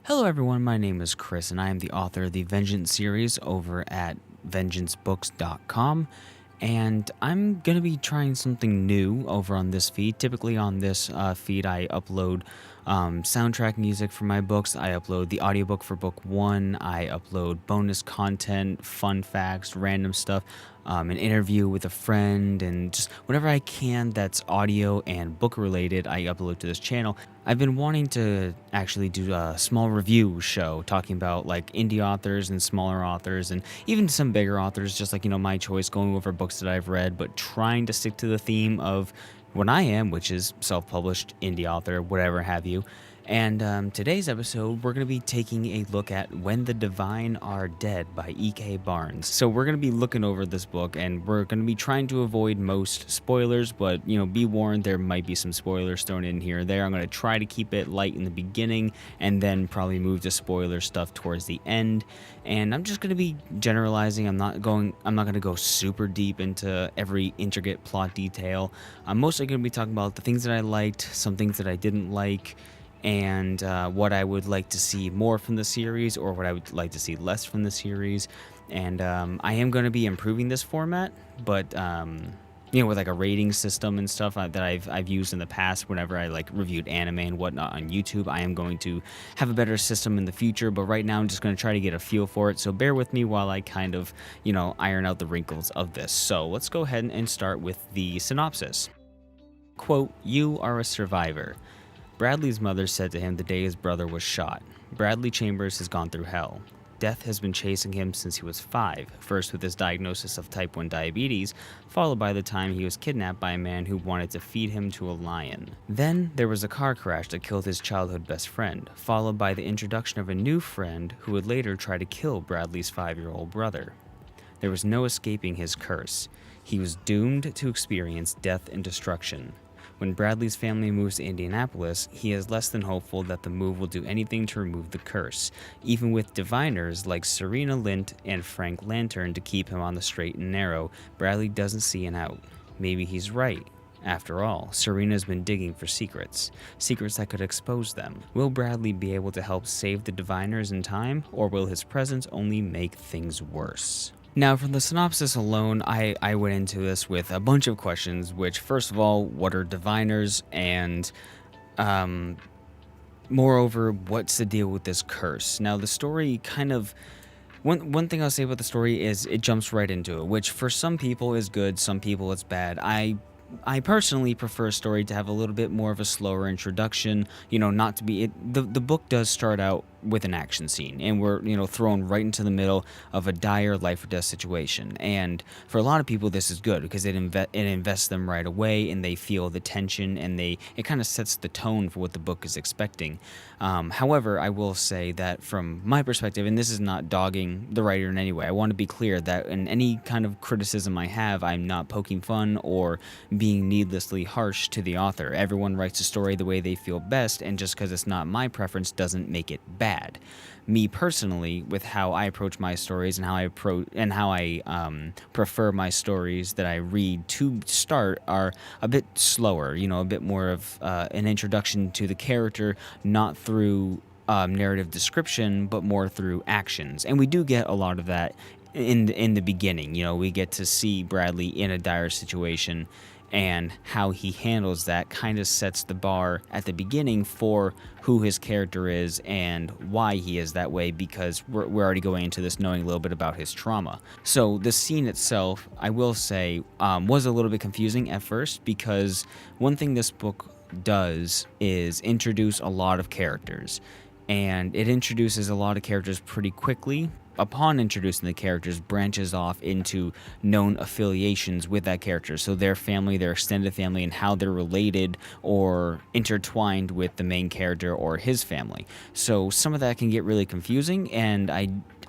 Hello, everyone. My name is Chris, and I am the author of the Vengeance series over at vengeancebooks.com. And I'm going to be trying something new over on this feed. Typically, on this feed, I upload soundtrack music for my books. I upload the audiobook for book one. I upload bonus content, fun facts, random stuff, an interview with a friend, and just whatever I can that's audio and book related, I upload to this channel. I've been wanting to actually do a small review show talking about like indie authors and smaller authors and even some bigger authors, just like, my choice, going over books that I've read, but trying to stick to the theme of what I am, which is self-published indie author, whatever have you. And today's episode, we're going to be taking a look at When the Divine Are Dead by E.K. Barnes. So we're going to be looking over this book, and we're going to be trying to avoid most spoilers, but, be warned, there might be some spoilers thrown in here or there. I'm going to try to keep it light in the beginning, and then probably move to spoiler stuff towards the end. And I'm just going to be generalizing. I'm not going to go super deep into every intricate plot detail. I'm mostly going to be talking about the things that I liked, some things that I didn't like, and what I would like to see more from the series, or what I would like to see less from the series. And I am going to be improving this format, but with like a rating system and stuff that I've used in the past whenever I like reviewed anime and whatnot on YouTube. I am going to have a better system in the future, but right now I'm just going to try to get a feel for it. So bear with me while I kind of iron out the wrinkles of this. So let's go ahead and start with the synopsis. Quote, "You are a survivor." Bradley's mother said to him the day his brother was shot. Bradley Chambers has gone through hell. Death has been chasing him since he was 5, first with his diagnosis of type 1 diabetes, followed by the time he was kidnapped by a man who wanted to feed him to a lion. Then there was a car crash that killed his childhood best friend, followed by the introduction of a new friend who would later try to kill Bradley's 5-year-old brother. There was no escaping his curse. He was doomed to experience death and destruction. When Bradley's family moves to Indianapolis, he is less than hopeful that the move will do anything to remove the curse, even with diviners like Serena Lint and Frank Lantern to keep him on the straight and narrow. Bradley doesn't see an out. Maybe he's right. After all, Serena's been digging for secrets that could expose them. Will Bradley be able to help save the diviners in time, or will his presence only make things worse? Now, from the synopsis alone, I went into this with a bunch of questions, which, first of all, what are diviners? And, moreover, what's the deal with this curse? Now, the story kind of... One thing I'll say about the story is it jumps right into it, which for some people is good, some people it's bad. I personally prefer a story to have a little bit more of a slower introduction, not to be... The book does start out with an action scene, and we're thrown right into the middle of a dire life or death situation. And for a lot of people this is good because it invests them right away, and they feel the tension, and it kind of sets the tone for what the book is expecting. However, I will say that from my perspective, and this is not dogging the writer in any way, I want to be clear that in any kind of criticism I have, I'm not poking fun or being needlessly harsh to the author. Everyone writes a story the way they feel best, and just because it's not my preference doesn't make it bad. Me personally, with how I approach my stories and how I prefer my stories that I read to start, are a bit slower. A bit more of an introduction to the character, not through narrative description, but more through actions. And we do get a lot of that in the beginning. We get to see Bradley in a dire situation, and how he handles that kind of sets the bar at the beginning for who his character is and why he is that way, because we're already going into this knowing a little bit about his trauma. So the scene itself, I will say, was a little bit confusing at first, because one thing this book does is introduce a lot of characters, and it introduces a lot of characters pretty quickly. Upon introducing the characters, branches off into known affiliations with that character. So their family, their extended family, and how they're related or intertwined with the main character or his family. So some of that can get really confusing, and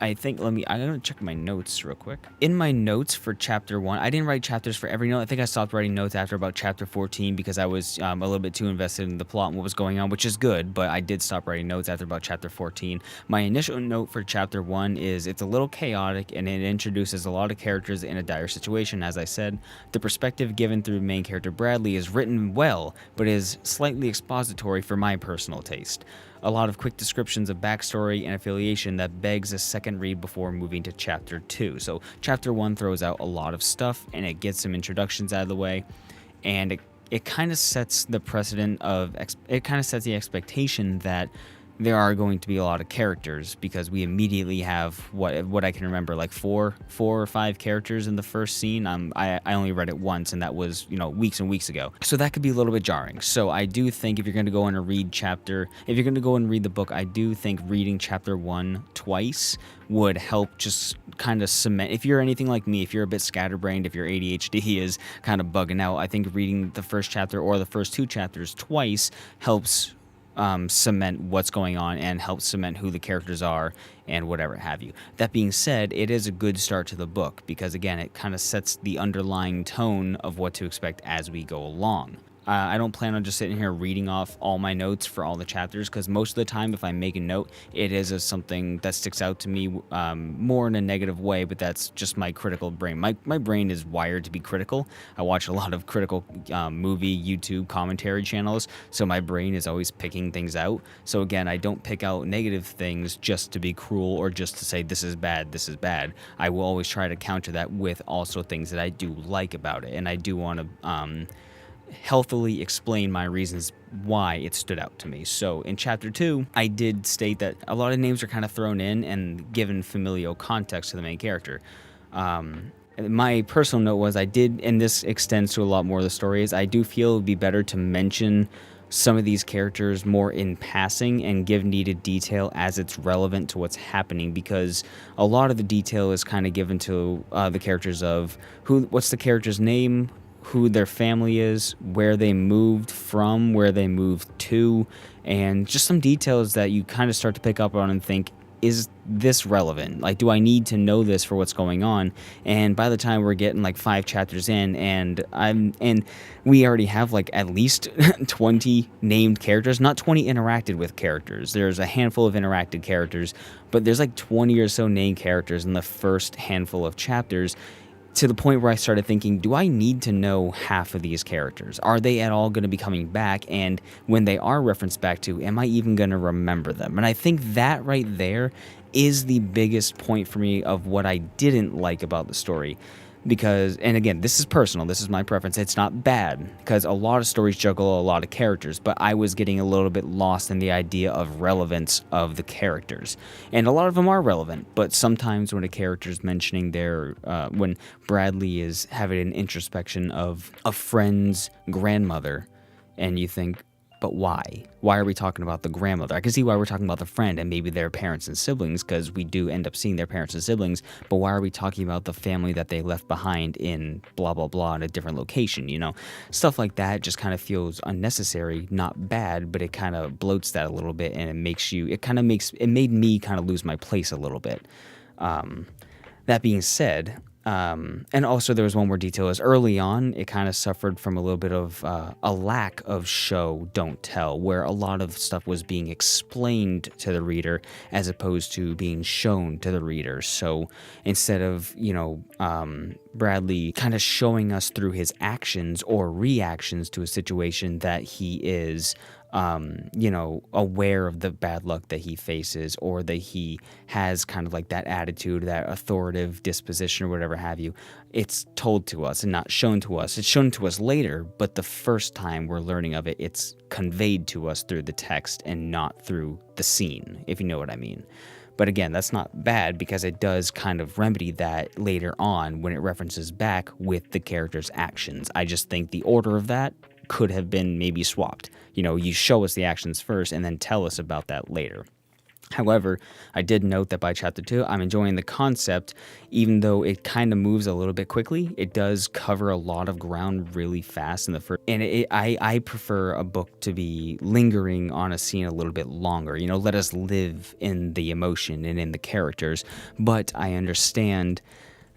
I think, I'm going to check my notes real quick. In my notes for chapter 1, I didn't write chapters for every note. I think I stopped writing notes after about chapter 14 because I was a little bit too invested in the plot and what was going on, which is good, but I did stop writing notes after about chapter 14. My initial note for chapter 1 is it's a little chaotic, and it introduces a lot of characters in a dire situation. As I said, the perspective given through main character Bradley is written well, but is slightly expository for my personal taste. a lot of quick descriptions of backstory and affiliation that begs a second read before moving to Chapter 2. So Chapter 1 throws out a lot of stuff, and it gets some introductions out of the way, and it kind of sets the precedent of, it kind of sets the expectation that there are going to be a lot of characters, because we immediately have what I can remember, like four or five characters in the first scene. I only read it once, and that was weeks and weeks ago. So that could be a little bit jarring. So I do think if you're going to go in and read the book, I do think reading Chapter 1 twice would help just kind of cement. If you're anything like me, if you're a bit scatterbrained, if your ADHD is kind of bugging out, I think reading the first chapter or the first two chapters twice helps cement what's going on and help cement who the characters are and whatever have you. That being said, it is a good start to the book because, again, it kind of sets the underlying tone of what to expect as we go along. I don't plan on just sitting here reading off all my notes for all the chapters, because most of the time if I make a note, it is as something that sticks out to me more in a negative way, but that's just my critical brain. My brain is wired to be critical. I watch a lot of critical movie, YouTube commentary channels, so my brain is always picking things out. So again, I don't pick out negative things just to be cruel or just to say this is bad, this is bad. I will always try to counter that with also things that I do like about it, and I do want to healthily explain my reasons why it stood out to me. So in Chapter 2, I did state that a lot of names are kind of thrown in and given familial context to the main character. My personal note was and this extends to a lot more of the stories, I do feel it would be better to mention some of these characters more in passing and give needed detail as it's relevant to what's happening, because a lot of the detail is kind of given to the characters of what's the character's name, who their family is, where they moved from, where they moved to, and just some details that you kind of start to pick up on and think, is this relevant? Like, do I need to know this for what's going on? And by the time we're getting like 5 chapters in, and we already have like at least 20 named characters, not 20 interacted with characters. There's a handful of interacted characters, but there's like 20 or so named characters in the first handful of chapters, to the point where I started thinking, do I need to know half of these characters? Are they at all going to be coming back? And when they are referenced back to, am I even going to remember them? And I think that right there is the biggest point for me of what I didn't like about the story. Because, and again, this is personal, this is my preference, it's not bad, because a lot of stories juggle a lot of characters, but I was getting a little bit lost in the idea of relevance of the characters. And a lot of them are relevant, but sometimes when a character's mentioning when Bradley is having an introspection of a friend's grandmother, and you think, but why? Why are we talking about the grandmother? I can see why we're talking about the friend and maybe their parents and siblings, because we do end up seeing their parents and siblings, but why are we talking about the family that they left behind in blah, blah, blah in a different location, Stuff like that just kind of feels unnecessary, not bad, but it kind of bloats that a little bit, and it made me kind of lose my place a little bit. That being said, and also there was one more detail, is early on it kind of suffered from a little bit of a lack of show don't tell, where a lot of stuff was being explained to the reader as opposed to being shown to the reader. So instead of Bradley kind of showing us through his actions or reactions to a situation that he is aware of the bad luck that he faces, or that he has kind of like that attitude, that authoritative disposition or whatever have you, it's told to us and not shown to us. It's shown to us later, but the first time we're learning of it, it's conveyed to us through the text and not through the scene, if you know what I mean. But again, that's not bad, because it does kind of remedy that later on when it references back with the character's actions. I just think the order of that could have been maybe swapped. You show us the actions first and then tell us about that later. However, I did note that by Chapter 2, I'm enjoying the concept, even though it kind of moves a little bit quickly. It does cover a lot of ground really fast in the first, and I prefer a book to be lingering on a scene a little bit longer. Let us live in the emotion and in the characters. But I understand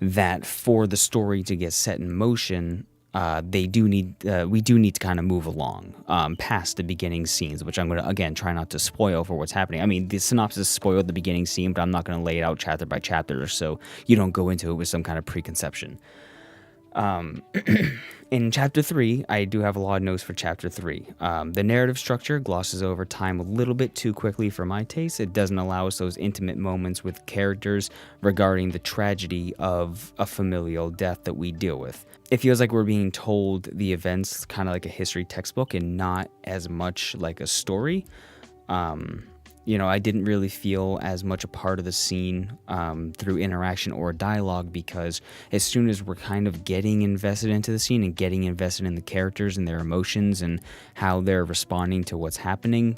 that for the story to get set in motion, we do need to kind of move along past the beginning scenes, which I'm going to, again, try not to spoil for what's happening. I mean, the synopsis spoiled the beginning scene, but I'm not going to lay it out chapter by chapter, so you don't go into it with some kind of preconception. Um, in chapter 3, I do have a lot of notes for chapter 3. The narrative structure glosses over time a little bit too quickly for my taste. It doesn't allow us those intimate moments with characters regarding the tragedy of a familial death that we deal with. It feels like we're being told the events kind of like a history textbook and not as much like a story. I didn't really feel as much a part of the scene through interaction or dialogue, because as soon as we're kind of getting invested into the scene and getting invested in the characters and their emotions and how they're responding to what's happening,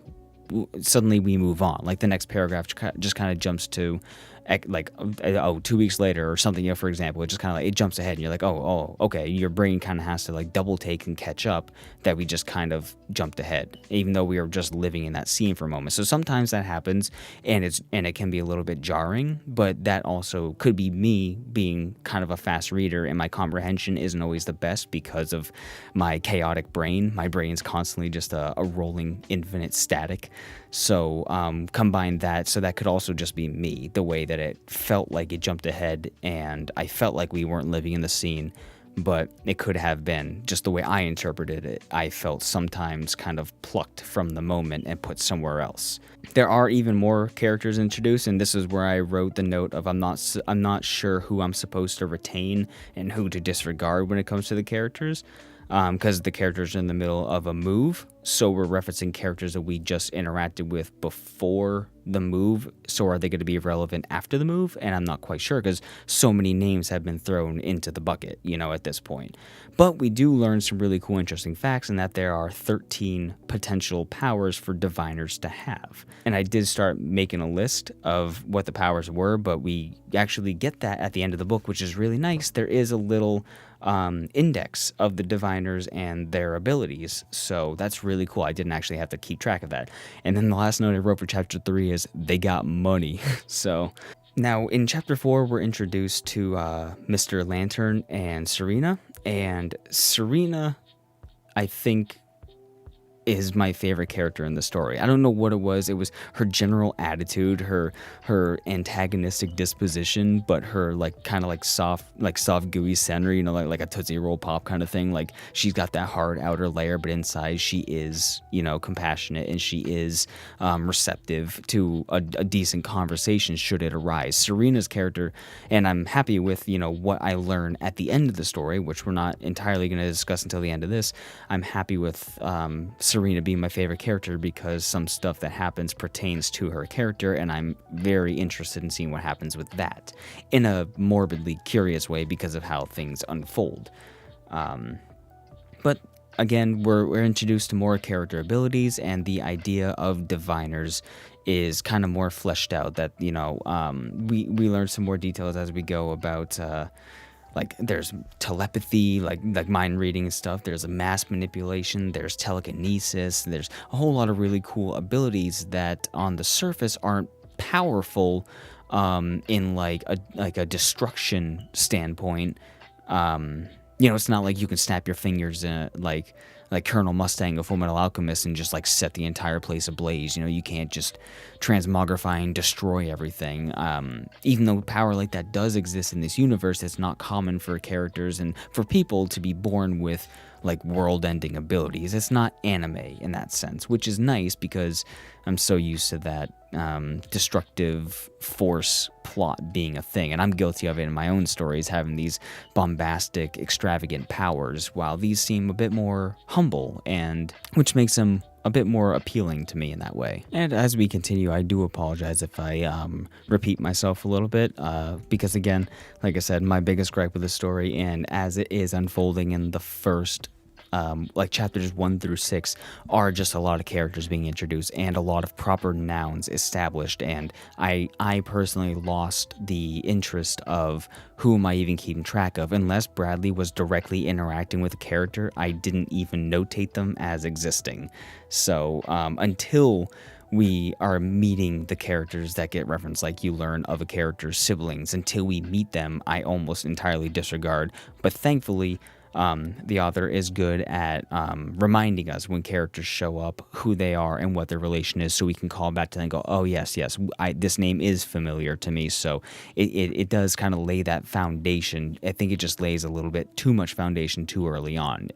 suddenly we move on. Like the next paragraph just kind of jumps to 2 weeks later or something, for example. It just kind of like it jumps ahead and you're like, oh, okay. Your brain kind of has to like double take and catch up that we just kind of jumped ahead, even though we are just living in that scene for a moment. So sometimes that happens, and it can be a little bit jarring, but that also could be me being kind of a fast reader, and my comprehension isn't always the best because of my chaotic brain. My brain's constantly just a rolling infinite static. So combine that, so that could also just be me, the way that it felt like it jumped ahead and I felt like we weren't living in the scene, but it could have been just the way I interpreted it. I felt sometimes kind of plucked from the moment and put somewhere else. There are even more characters introduced, and this is where I wrote the note of I'm not sure who I'm supposed to retain and who to disregard when it comes to the characters. Because the characters are in the middle of a move, so we're referencing characters that we just interacted with before the move. So are they going to be relevant after the move? And I'm not quite sure, because so many names have been thrown into the bucket, at this point. But we do learn some really cool, interesting facts, in that there are 13 potential powers for diviners to have. And I did start making a list of what the powers were, but we actually get that at the end of the book, which is really nice. There is a little index of the diviners and their abilities, so that's really cool. I didn't actually have to keep track of that. And then the last note I wrote for chapter 3 is they got money. So now in chapter 4 we're introduced to Mr. Lantern and Serena, and Serena, I think, is my favorite character in the story. I don't know what it was. It was her general attitude, her antagonistic disposition, but her kind of soft gooey center, like a Tootsie Roll Pop kind of thing. Like, she's got that hard outer layer, but inside she is, compassionate, and she is receptive to a decent conversation should it arise. Serena's character, and I'm happy with, what I learn at the end of the story, which we're not entirely going to discuss until the end of this. I'm happy with Serena being my favorite character because some stuff that happens pertains to her character, and I'm very interested in seeing what happens with that in a morbidly curious way because of how things unfold. But again, we're introduced to more character abilities, and the idea of diviners is kind of more fleshed out. That we learn some more details as we go about. There's telepathy, like mind reading and stuff. There's a mass manipulation. There's telekinesis. There's a whole lot of really cool abilities that on the surface aren't powerful in a destruction standpoint. It's not like you can snap your fingers in like Colonel Mustang of Fullmetal Alchemist and just set the entire place ablaze. You can't just transmogrify and destroy everything. Even though power like that does exist in this universe, it's not common for characters and for people to be born with world-ending abilities. It's not anime in that sense, which is nice because I'm so used to that destructive force plot being a thing, and I'm guilty of it in my own stories, having these bombastic, extravagant powers, while these seem a bit more humble, and which makes them a bit more appealing to me in that way. And as we continue, I do apologize if I repeat myself a little bit, because again, like I said, my biggest gripe with the story, and as it is unfolding in the first chapters 1 through 6, are just a lot of characters being introduced and a lot of proper nouns established, and I personally lost the interest of who am I even keeping track of. Unless Bradley was directly interacting with a character, I didn't even notate them as existing. So until we are meeting the characters that get referenced, like you learn of a character's siblings, until we meet them, I almost entirely disregard. But thankfully, The author is good at reminding us when characters show up who they are and what their relation is, so we can call back to them and go, oh, yes, this name is familiar to me. So it does kind of lay that foundation. I think it just lays a little bit too much foundation too early on.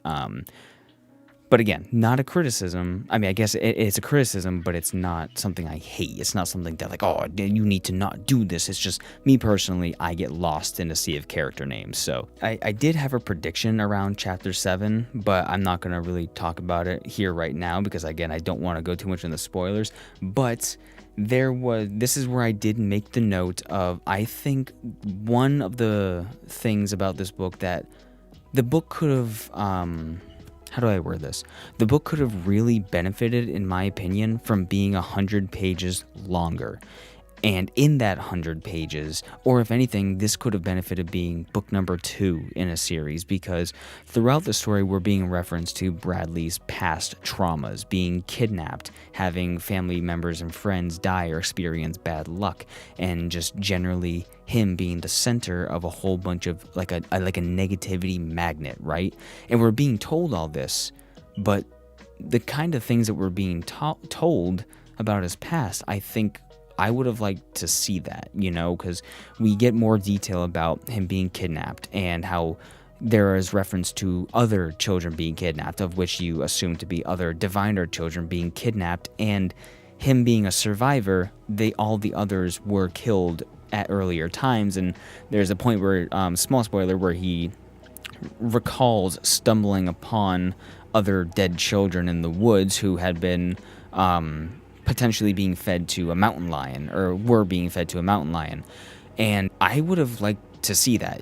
But again, not a criticism. I mean, I guess it's a criticism, but it's not something I hate. It's not something that like, oh, you need to not do this. It's just me personally, I get lost in a sea of character names. So I did have a prediction around chapter 7, but I'm not going to really talk about it here right now because, again, I don't want to go too much in the spoilers. But this is where I did make the note of, I think one of the things about this book that the book could have, how do I word this? The book could have really benefited, in my opinion, from being 100 pages longer. And in that 100 pages, or if anything, this could have benefited being book number 2 in a series, because throughout the story we're being referenced to Bradley's past traumas, being kidnapped, having family members and friends die or experience bad luck, and just generally him being the center of a whole bunch of like a negativity magnet, right? And we're being told all this, but the kind of things that we're being told about his past, I think I would have liked to see that, because we get more detail about him being kidnapped and how there is reference to other children being kidnapped, of which you assume to be other diviner children being kidnapped, and him being a survivor, all the others were killed at earlier times. And there's a point where, small spoiler, where he recalls stumbling upon other dead children in the woods who had been potentially being fed to a mountain lion, or were being fed to a mountain lion. And I would have liked to see that.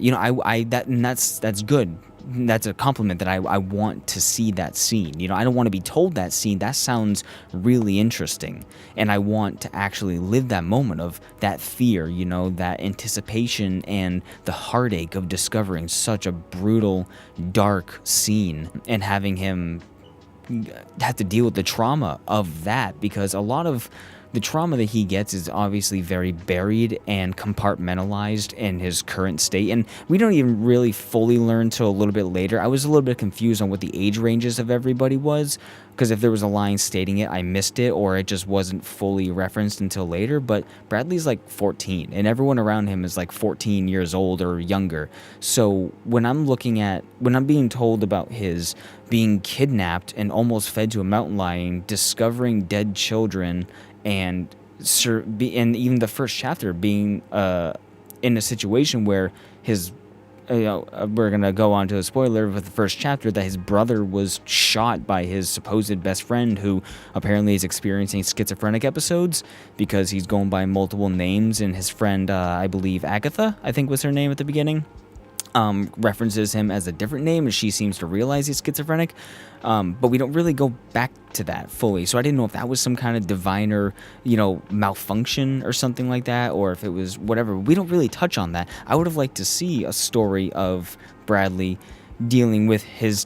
That's good. That's a compliment that I want to see that scene. I don't want to be told that scene. That sounds really interesting. And I want to actually live that moment of that fear, that anticipation and the heartache of discovering such a brutal, dark scene and having him have to deal with the trauma of that, because a lot of the trauma that he gets is obviously very buried and compartmentalized in his current state, and we don't even really fully learn till a little bit later. I was a little bit confused on what the age ranges of everybody was, because if there was a line stating it, I missed it, or it just wasn't fully referenced until later. But Bradley's like 14, and everyone around him is like 14 years old or younger. So when I'm being told about his being kidnapped and almost fed to a mountain lion, discovering dead children, and even the first chapter being in a situation where his, we're going to go on to a spoiler with the first chapter, that his brother was shot by his supposed best friend, who apparently is experiencing schizophrenic episodes because he's going by multiple names, and his friend, I believe Agatha, I think was her name at the beginning, references him as a different name, and she seems to realize he's schizophrenic, but we don't really go back to that fully. So I didn't know if that was some kind of diviner, malfunction or something like that, or if it was whatever. We don't really touch on that. I would have liked to see a story of Bradley dealing with his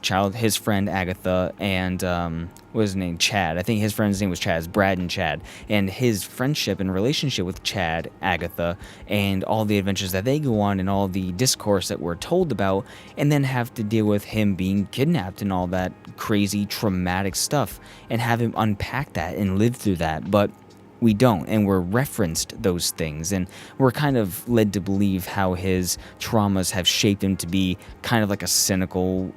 friend Agatha, and what was his name? Chad. I think his friend's name was Chad. It's Brad and Chad. And his friendship and relationship with Chad, Agatha, and all the adventures that they go on and all the discourse that we're told about, and then have to deal with him being kidnapped and all that crazy traumatic stuff, and have him unpack that and live through that. But we don't, and we're referenced those things, and we're kind of led to believe how his traumas have shaped him to be kind of like a cynical,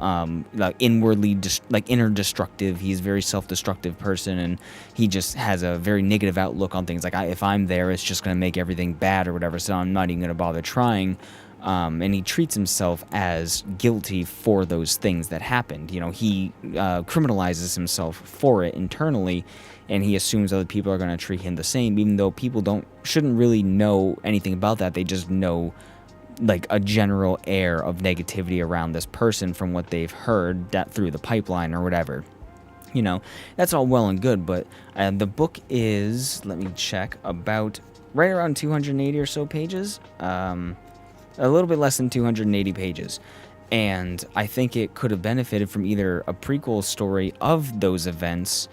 inwardly, inner destructive. He's a very self-destructive person, and he just has a very negative outlook on things. Like, if I'm there, it's just going to make everything bad or whatever, so I'm not even going to bother trying. And he treats himself as guilty for those things that happened. He criminalizes himself for it internally, and he assumes other people are going to treat him the same, even though people shouldn't really know anything about that. They just know like a general air of negativity around this person from what they've heard that through the pipeline or whatever. That's all well and good, but the book is, let me check, about right around 280 or so pages. A little bit less than 280 pages. And I think it could have benefited from either a prequel story of those events,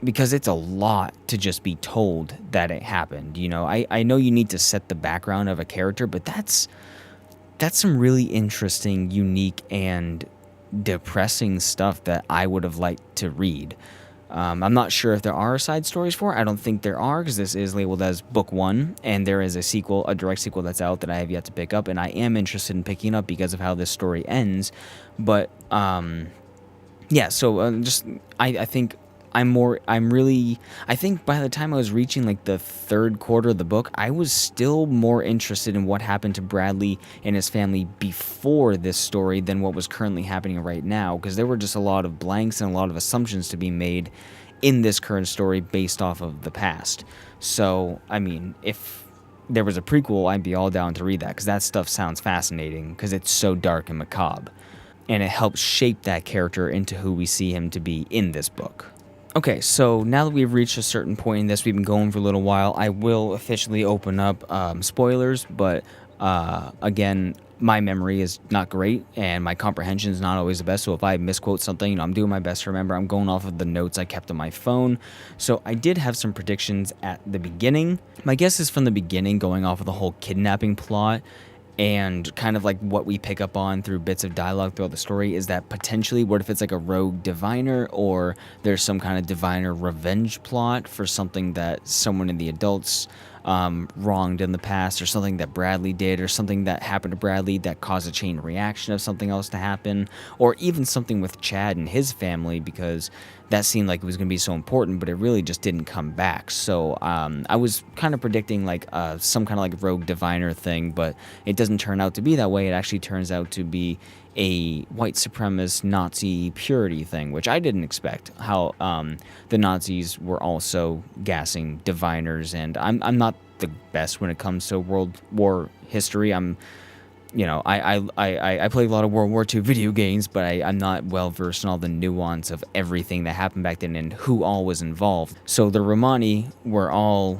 because it's a lot to just be told that it happened. I know you need to set the background of a character, but that's some really interesting, unique, and depressing stuff that I would have liked to read. I'm not sure if there are side stories for it. I don't think there are, because this is labeled as book 1, and there is a sequel, a direct sequel that's out that I have yet to pick up, and I am interested in picking up because of how this story ends. But yeah, so just I think I think by the time I was reaching like the third quarter of the book, I was still more interested in what happened to Bradley and his family before this story than what was currently happening right now, because there were just a lot of blanks and a lot of assumptions to be made in this current story based off of the past. So, I mean, if there was a prequel, I'd be all down to read that, because that stuff sounds fascinating, because it's so dark and macabre, and it helps shape that character into who we see him to be in this book. Okay, so now that we've reached a certain point in this, we've been going for a little while, I will officially open up spoilers, but again, my memory is not great, and my comprehension is not always the best, so if I misquote something, I'm doing my best to remember. I'm going off of the notes I kept on my phone. So I did have some predictions at the beginning. My guess is from the beginning, going off of the whole kidnapping plot, and kind of like what we pick up on through bits of dialogue throughout the story, is that potentially, what if it's like a rogue diviner, or there's some kind of diviner revenge plot for something that someone in the adults wronged in the past, or something that Bradley did, or something that happened to Bradley that caused a chain reaction of something else to happen, or even something with Chad and his family, because that seemed like it was going to be so important, but it really just didn't come back. So I was kind of predicting like some kind of like rogue diviner thing, but it doesn't turn out to be that way. It actually turns out to be a white supremacist Nazi purity thing, which I didn't expect. How the Nazis were also gassing diviners, and I'm not the best when it comes to World War history. I played a lot of World War II video games, but I'm not well versed in all the nuance of everything that happened back then and who all was involved. So the Romani were all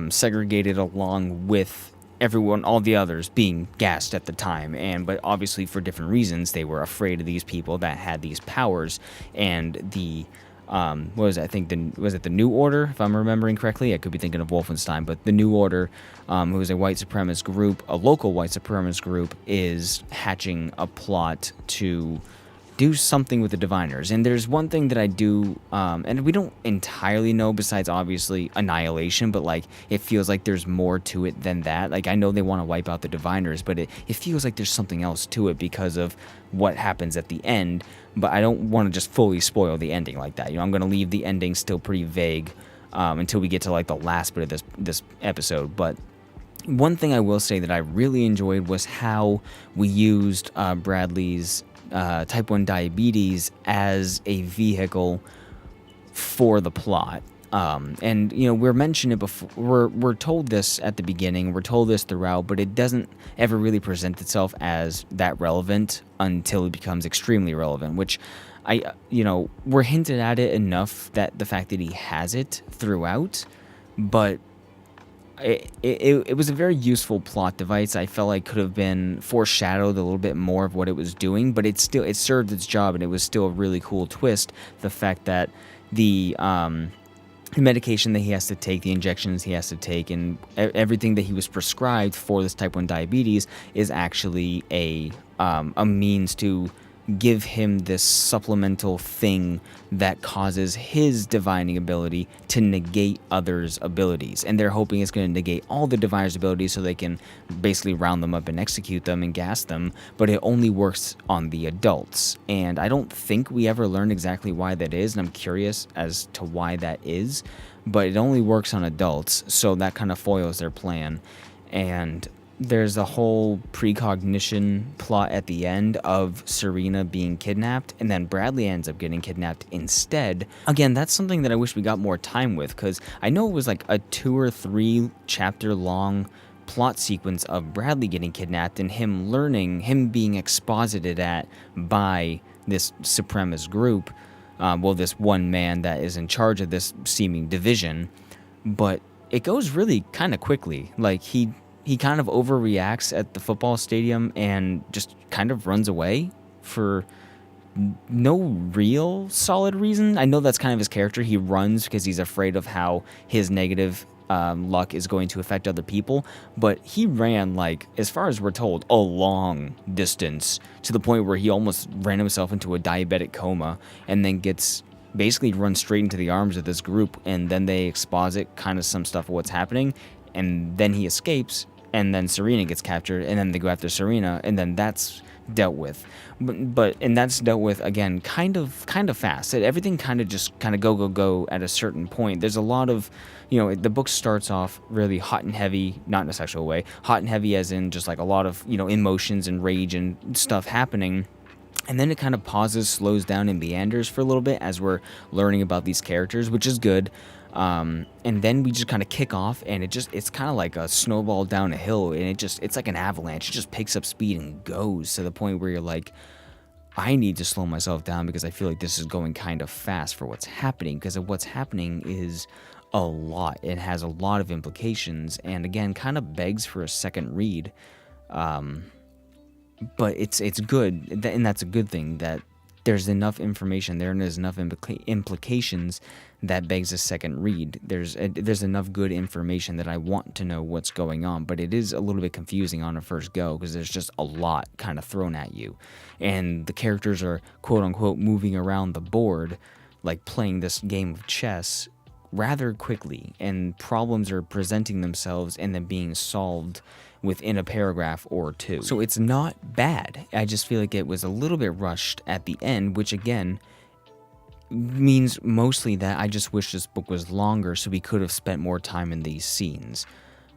segregated along with everyone, all the others being gassed at the time, but obviously for different reasons. They were afraid of these people that had these powers, and the what was it? I think was it the New Order, if I'm remembering correctly? I could be thinking of Wolfenstein, but the New Order, who is a white supremacist group, a local white supremacist group, is hatching a plot to do something with the diviners. And there's one thing that I do, and we don't entirely know besides obviously annihilation, but like it feels like there's more to it than that. Like I know they want to wipe out the diviners, but it feels like there's something else to it because of what happens at the end. But I don't want to just fully spoil the ending like that. I'm going to leave the ending still pretty vague until we get to like the last bit of this episode. But one thing I will say that I really enjoyed was how we used Bradley's type 1 diabetes as a vehicle for the plot. And we're mentioned it before. We're told this at the beginning. We're told this throughout, but it doesn't ever really present itself as that relevant until it becomes extremely relevant. Which we're hinted at it enough that the fact that he has it throughout, but it was a very useful plot device. I felt like could have been foreshadowed a little bit more of what it was doing, but it served its job, and it was still a really cool twist. The fact that the medication that he has to take, the injections he has to take, and everything that he was prescribed for this type 1 diabetes is actually a means to give him this supplemental thing that causes his divining ability to negate others' abilities. And they're hoping it's going to negate all the diviners' abilities so they can basically round them up and execute them and gas them, but it only works on the adults. And I don't think we ever learned exactly why that is, and I'm curious as to why that is, but it only works on adults, so that kind of foils their plan. And there's a whole precognition plot at the end of Serena being kidnapped, and then Bradley ends up getting kidnapped instead. Again, that's something that I wish we got more time with, because I know it was like a 2 or 3 chapter long plot sequence of Bradley getting kidnapped and him being exposited at by this supremacist group, this one man that is in charge of this seeming division, but it goes really kind of quickly. Like he kind of overreacts at the football stadium and just kind of runs away for no real solid reason. I know that's kind of his character. He runs because he's afraid of how his negative luck is going to affect other people, but he ran, like, as far as we're told, a long distance to the point where he almost ran himself into a diabetic coma and then gets basically run straight into the arms of this group, and then they exposit kind of some stuff of what's happening, and then he escapes, and then Serena gets captured, and then they go after Serena, and then that's dealt with. But and that's dealt with again kind of fast. Everything kind of just go at a certain point. There's a lot of, the book starts off really hot and heavy, not in a sexual way, hot and heavy as in just like a lot of, emotions and rage and stuff happening. And then it kind of pauses, slows down, and meanders for a little bit as we're learning about these characters, which is good. And then we just kind of kick off, and it's kind of like a snowball down a hill, and it's like an avalanche. It just picks up speed and goes to the point where you're like, I need to slow myself down because I feel like this is going kind of fast for what's happening, because what's happening is a lot. It has a lot of implications, and again, kind of begs for a second read. But it's good, and that's a good thing, that there's enough information there and there's enough implications that begs a second read. There's enough good information that I want to know what's going on, but it is a little bit confusing on a first go because there's just a lot kind of thrown at you, and the characters are quote unquote moving around the board like playing this game of chess rather quickly, and problems are presenting themselves and then being solved within a paragraph or two. So it's not bad. I just feel like it was a little bit rushed at the end, which again means mostly that I just wish this book was longer so we could have spent more time in these scenes.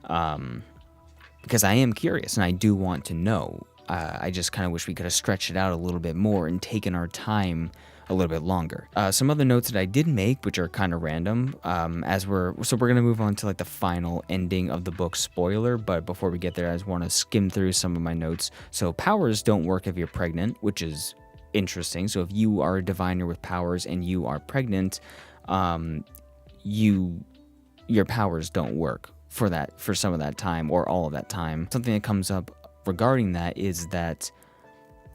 Because I am curious and I do want to know. I just kind of wish we could have stretched it out a little bit more and taken our time a little bit longer. Some other notes that I did make, which are kind of random, we're gonna move on to like the final ending of the book spoiler. But before we get there, I just want to skim through some of my notes. So powers don't work if you're pregnant, which is interesting. So if you are a diviner with powers and you are pregnant, your powers don't work for some of that time or all of that time. Something that comes up regarding that is that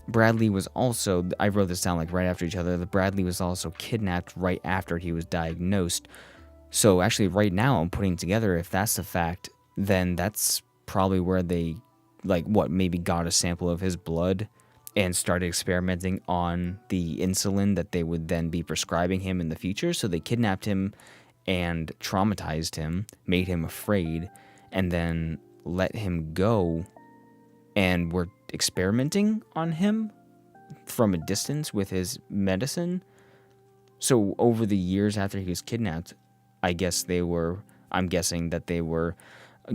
Bradley was also, I wrote this down like right after each other, that Bradley was also kidnapped right after he was diagnosed. So actually right now I'm putting together, if that's the fact, then that's probably where they maybe got a sample of his blood and started experimenting on the insulin that they would then be prescribing him in the future. So they kidnapped him and traumatized him, made him afraid, and then let him go, and were experimenting on him from a distance with his medicine. So over the years after he was kidnapped, I'm guessing that they were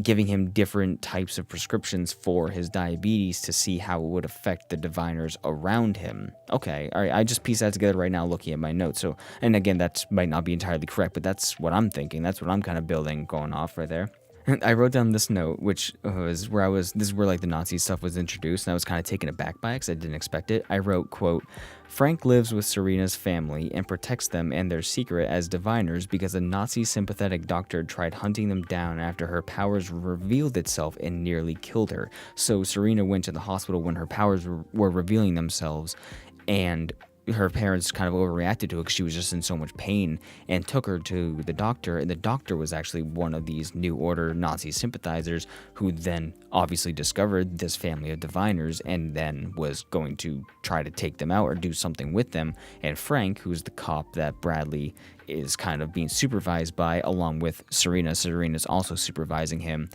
giving him different types of prescriptions for his diabetes to see how it would affect the diviners around him. Okay, all right, I just pieced that together right now looking at my notes. So, and again, that might not be entirely correct, but that's what I'm thinking. That's what I'm kind of building, going off right there. I wrote down this note, which was this is where like the Nazi stuff was introduced, and I was kind of taken aback by it because I didn't expect it. I wrote, quote, Frank lives with Serena's family and protects them and their secret as diviners because a Nazi sympathetic doctor tried hunting them down after her powers revealed itself and nearly killed her. So Serena went to the hospital when her powers were revealing themselves, and her parents kind of overreacted to it because she was just in so much pain and took her to the doctor. And the doctor was actually one of these New Order Nazi sympathizers who then obviously discovered this family of diviners and then was going to try to take them out or do something with them. And Frank, who's the cop that Bradley is kind of being supervised by, along with Serena's also supervising him.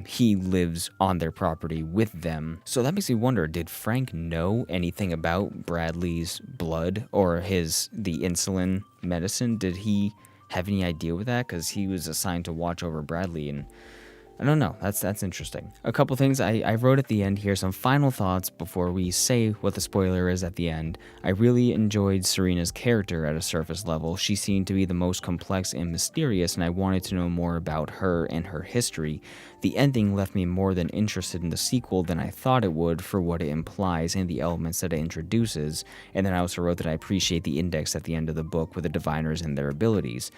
He lives on their property with them. So that makes me wonder, did Frank know anything about Bradley's blood or the insulin medicine? Did he have any idea with that? Because he was assigned to watch over Bradley, and I don't know. That's interesting. A couple things I wrote at the end here, some final thoughts before we say what the spoiler is at the end. I really enjoyed Serena's character at a surface level. She seemed to be the most complex and mysterious, and I wanted to know more about her and her history. The ending left me more than interested in the sequel than I thought it would for what it implies and the elements that it introduces. And then I also wrote that I appreciate the index at the end of the book with the diviners and their abilities.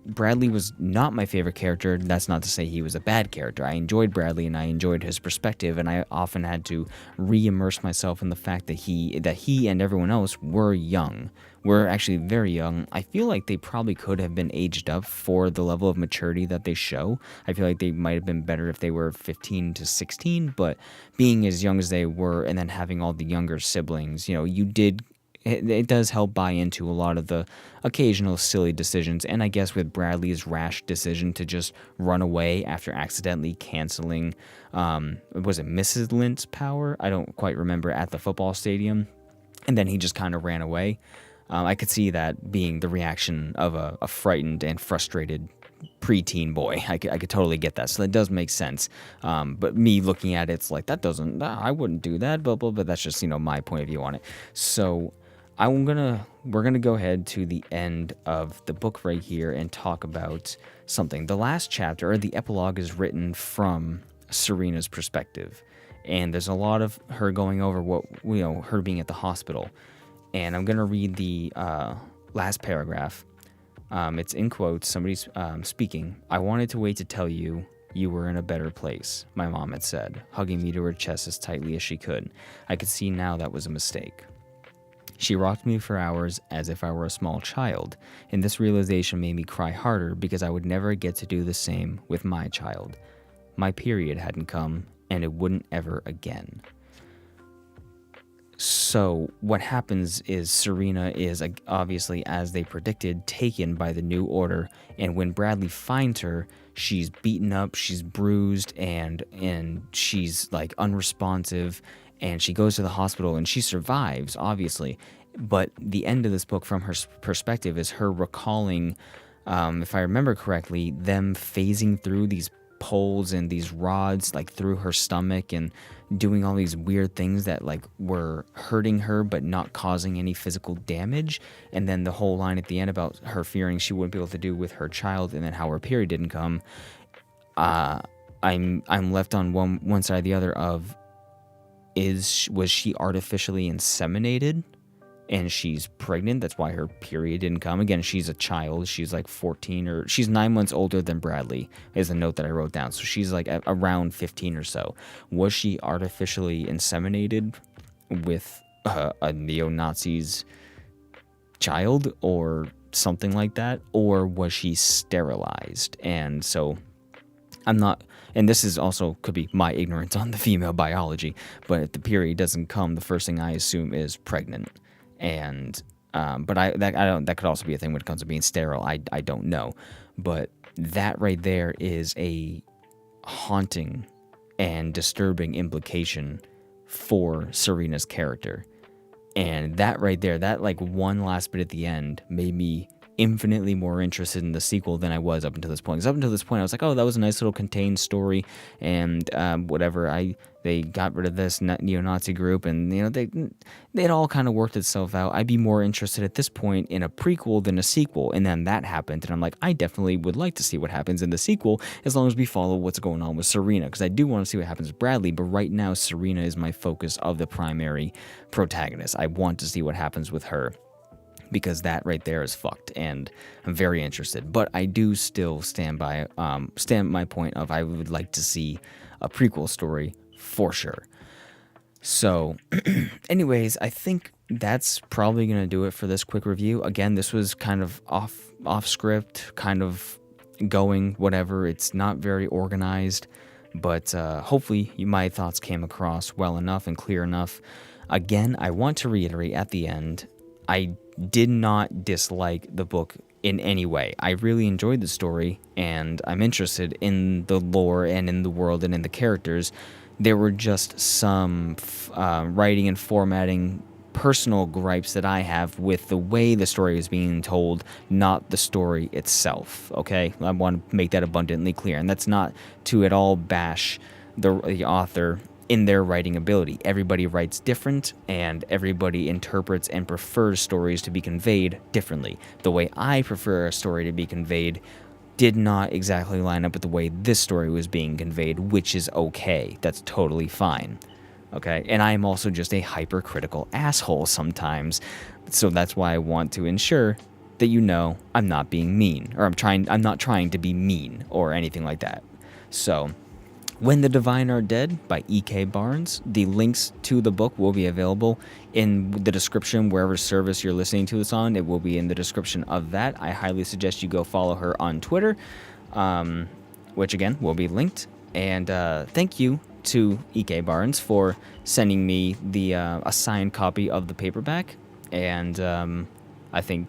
Bradley was not my favorite character. That's not to say he was a bad character. I enjoyed Bradley and I enjoyed his perspective, and I often had to re-immerse myself in the fact that he and everyone else were young were actually very young. I feel like they probably could have been aged up for the level of maturity that they show. I feel like they might have been better if they were 15 to 16, but being as young as they were and then having all the younger siblings, it does help buy into a lot of the occasional silly decisions. And I guess with Bradley's rash decision to just run away after accidentally canceling, was it Mrs. Lint's power? I don't quite remember, at the football stadium. And then he just kind of ran away. I could see that being the reaction of a frightened and frustrated preteen boy. I could totally get that. So that does make sense. But me looking at it, it's like, I wouldn't do that, blah, blah, but that's just, my point of view on it. So we're gonna go ahead to the end of the book right here and talk about something. The last chapter, or the epilogue, is written from Serena's perspective, and there's a lot of her going over her being at the hospital. And I'm gonna read the last paragraph. It's in quotes. Somebody's speaking. "I wanted to wait to tell you you were in a better place," my mom had said, hugging me to her chest as tightly as she could. I could see now that was a mistake. She rocked me for hours as if I were a small child, and this realization made me cry harder because I would never get to do the same with my child. My period hadn't come, and it wouldn't ever again. So what happens is Serena is, obviously, as they predicted, taken by the New Order, and when Bradley finds her, she's beaten up, she's bruised, and she's like unresponsive. And she goes to the hospital and she survives, obviously. But the end of this book, from her perspective, is her recalling, if I remember correctly, them phasing through these poles and these rods like through her stomach and doing all these weird things that like were hurting her but not causing any physical damage. And then the whole line at the end about her fearing she wouldn't be able to do with her child, and then how her period didn't come. I'm left on one side or the other of, was she artificially inseminated and she's pregnant? That's why her period didn't come. Again, she's a child. She's like 14, or she's 9 months older than Bradley, is a note that I wrote down. So she's like around 15 or so. Was she artificially inseminated with a neo-Nazi's child or something like that? Or was she sterilized? And so I'm not, and this is also could be my ignorance on the female biology, but if the period doesn't come, the first thing I assume is pregnant. And but that could also be a thing when it comes to being sterile. I don't know, but that right there is a haunting and disturbing implication for Serena's character. And that right there, that like one last bit at the end, made me infinitely more interested in the sequel than I was up until this point. Because up until this point, I was like, oh, that was a nice little contained story, and whatever. They got rid of this neo-Nazi group, and it all kind of worked itself out. I'd be more interested at this point in a prequel than a sequel, and then that happened, and I'm like, I definitely would like to see what happens in the sequel, as long as we follow what's going on with Serena, because I do want to see what happens with Bradley, but right now, Serena is my focus of the primary protagonist. I want to see what happens with her, because that right there is fucked, and I'm very interested. But I do still stand by my point of I would like to see a prequel story for sure. So, anyways, I think that's probably gonna do it for this quick review. Again, this was kind of off script, kind of going whatever. It's not very organized, but hopefully my thoughts came across well enough and clear enough. Again, I want to reiterate at the end, I did not dislike the book in any way. I really enjoyed the story, and I'm interested in the lore and in the world and in the characters. There were just some writing and formatting personal gripes that I have with the way the story is being told, not the story itself, okay? I want to make that abundantly clear, and that's not to at all bash the author in their writing ability. Everybody writes different, and everybody interprets and prefers stories to be conveyed differently. The way I prefer a story to be conveyed did not exactly line up with the way this story was being conveyed, which is okay. That's totally fine. Okay? And I am also just a hypercritical asshole sometimes. So that's why I want to ensure that I'm not being mean, or I'm not trying to be mean or anything like that. So When the Divine Are Dead by E.K. Barnes. The links to the book will be available in the description, wherever service you're listening to this on. It will be in the description of that. I highly suggest you go follow her on Twitter, which again will be linked. And thank you to E.K. Barnes for sending me the a signed copy of the paperback. And I think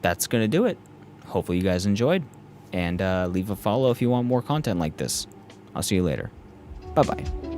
that's going to do it. Hopefully you guys enjoyed. And leave a follow if you want more content like this. I'll see you later. Bye-bye.